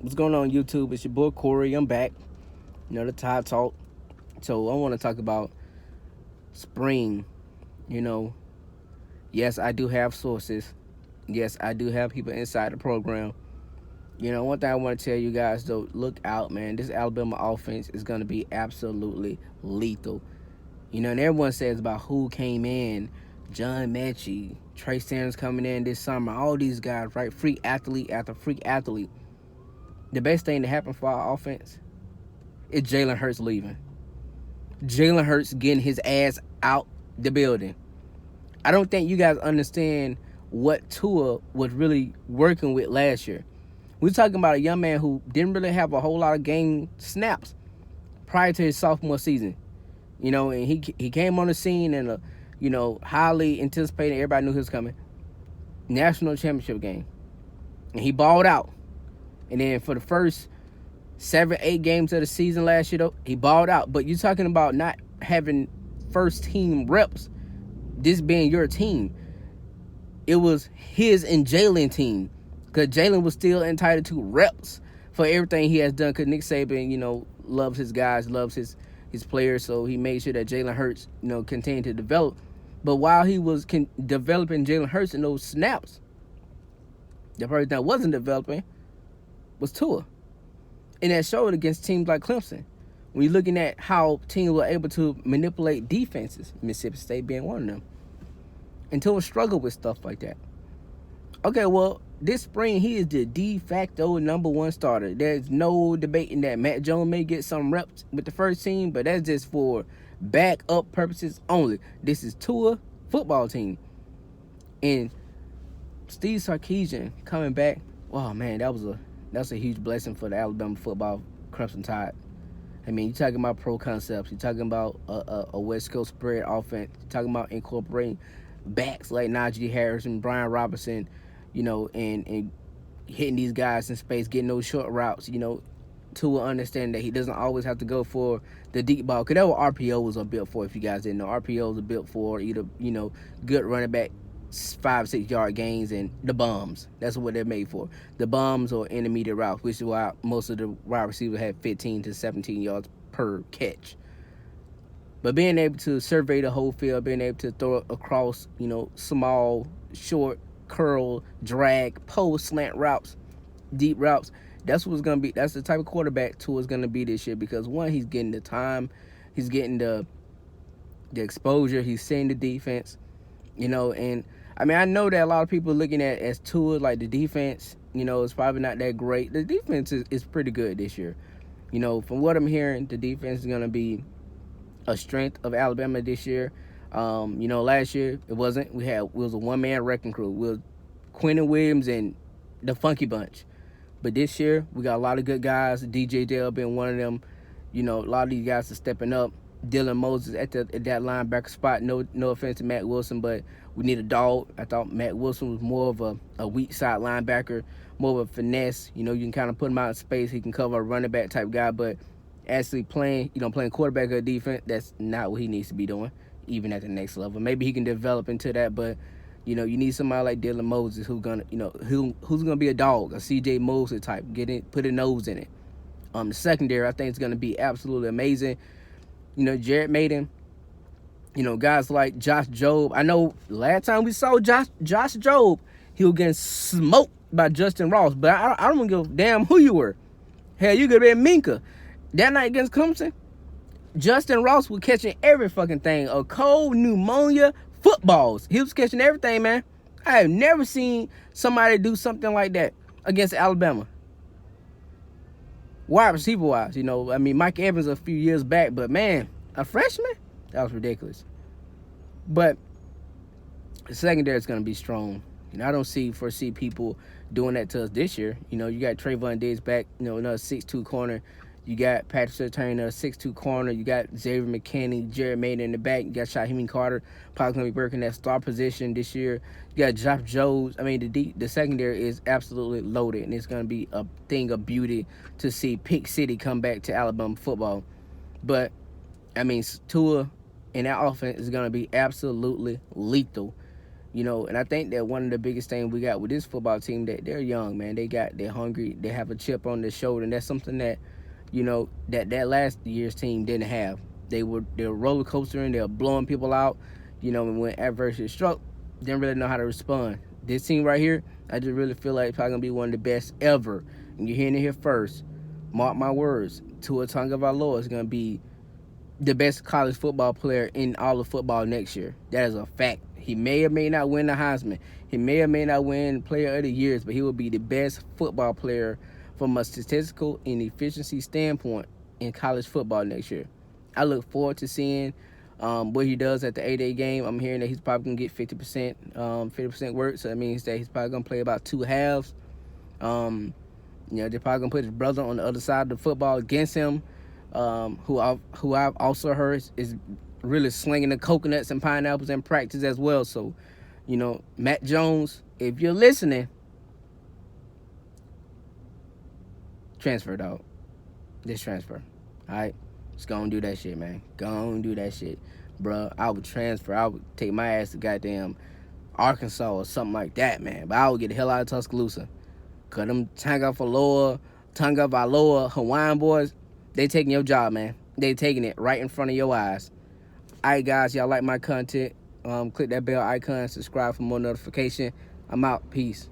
What's going on YouTube? It's your boy Corey. I'm back. The Tide Talk. So I want to talk about spring. You know, yes, I do have sources. Yes, I do have people inside the program. One thing I want to tell you guys though, look out, man. This Alabama offense is going to be absolutely lethal. And everyone says about who came in, John Mechie, Trey Sanders coming in this summer, all these guys, right? Freak athlete after freak athlete. The best thing to happen for our offense is Jalen Hurts leaving. Jalen Hurts getting his ass out the building. I don't think you guys understand what Tua was really working with last year. We're talking about a young man who didn't really have a whole lot of game snaps prior to his sophomore season. And he came on the scene in a, highly anticipated, everybody knew he was coming, national championship game. And he balled out. And then for the first 7-8 games of the season last year, though, he balled out. But you're talking about not having first team reps, this being your team. It was his and Jalen team, because Jalen was still entitled to reps for everything he has done, because Nick Saban, loves his guys, loves his players, so he made sure that Jalen Hurts, continued to develop. But while he was developing Jalen Hurts in those snaps, the person that wasn't developing was Tua. And that showed against teams like Clemson. When you're looking at how teams were able to manipulate defenses, Mississippi State being one of them, and Tua struggled with stuff like that. Okay, well, this spring, he is the de facto number one starter. There's no debating that. Matt Jones may get some reps with the first team, but that's just for backup purposes only. This is Tua football team. And Steve Sarkisian coming back, oh man, that's a huge blessing for the Alabama football Crimson Tide. I mean, you're talking about pro concepts. You're talking about a West Coast spread offense. You're talking about incorporating backs like Najee Harris and Brian Robinson, and hitting these guys in space, getting those short routes, to understand that he doesn't always have to go for the deep ball. Because that's what RPOs are built for, if you guys didn't know. RPOs are built for either, good running back 5-6 yard gains and the bombs. That's what they're made for. The bombs or intermediate routes, which is why most of the wide receivers have 15 to 17 yards per catch. But being able to survey the whole field, being able to throw it across, small, short, curl, drag, post, slant routes, deep routes, that's what's gonna be. That's the type of quarterback Tua is gonna be this year, because one, he's getting the time, he's getting the exposure, he's seeing the defense, and I mean, I know that a lot of people are looking at as Tua, like the defense, is probably not that great. The defense is pretty good this year. From what I'm hearing, the defense is going to be a strength of Alabama this year. Last year, it wasn't. It was a one-man wrecking crew. We was Quentin Williams and the Funky Bunch. But this year, we got a lot of good guys. DJ Dale being one of them. A lot of these guys are stepping up. Dylan Moses at that linebacker spot. No offense to Matt Wilson, but we need a dog. I thought Matt Wilson was more of a weak side linebacker, more of a finesse. You can kind of put him out in space. He can cover a running back type guy, but actually playing quarterback or defense, that's not what he needs to be doing, even at the next level. Maybe he can develop into that, but you need somebody like Dylan Moses who's gonna be a dog, a CJ Mosley type, put a nose in it. The secondary, I think, is gonna be absolutely amazing. Jared Maiden, guys like Josh Jobe. I know last time we saw Josh Jobe, he was getting smoked by Justin Ross, but I don't give a damn who you were. Hell, you could have been Minka. That night against Clemson, Justin Ross was catching every fucking thing. A cold pneumonia footballs. He was catching everything, man. I have never seen somebody do something like that against Alabama. Wide receiver wise, Mike Evans a few years back, but man, a freshman? That was ridiculous. But the secondary is going to be strong. I don't foresee people doing that to us this year. You got Trayvon Diggs back, another 6'2" corner. You got Patrick Surtain, another 6'2" corner. You got Xavier McKinney, Jared Maiden in the back. You got Shaheem Carter, probably going to be working that star position this year. You got Josh Jones. I mean, the secondary is absolutely loaded, and it's going to be a thing of beauty to see Pick City come back to Alabama football. But, I mean, Tua and that offense is going to be absolutely lethal. You know, and I think that one of the biggest things we got with this football team, that they're young, man. They're hungry. They have a chip on their shoulder, and that's something that, you know, that last year's team didn't have. They were roller coastering. They were blowing people out. You know, and when adversity struck, didn't really know how to respond. This team right here, I just really feel like it's probably gonna be one of the best ever. And you're hearing it here first. Mark my words. Tua Tagovailoa is gonna be the best college football player in all of football next year. That is a fact. He may or may not win the Heisman. He may or may not win Player of the Years, but he will be the best football player from a statistical and efficiency standpoint in college football next year. I look forward to seeing what he does at the 8-day game. I'm hearing that he's probably going to get 50% work, so that means that he's probably going to play about 2 halves. You know, they're probably going to put his brother on the other side of the football against him, who I've also heard is really slinging the coconuts and pineapples in practice as well. So, you know, Matt Jones, if you're listening, transfer, dog. Just transfer. All right? Just go and do that shit, man. Go and do that shit. Bruh, I would transfer. I would take my ass to goddamn Arkansas or something like that, man. But I would get the hell out of Tuscaloosa. Because them Tagovailoa, Hawaiian boys, they taking your job, man. They taking it right in front of your eyes. All right, guys, y'all like my content. Click that bell icon, subscribe for more notification. I'm out. Peace.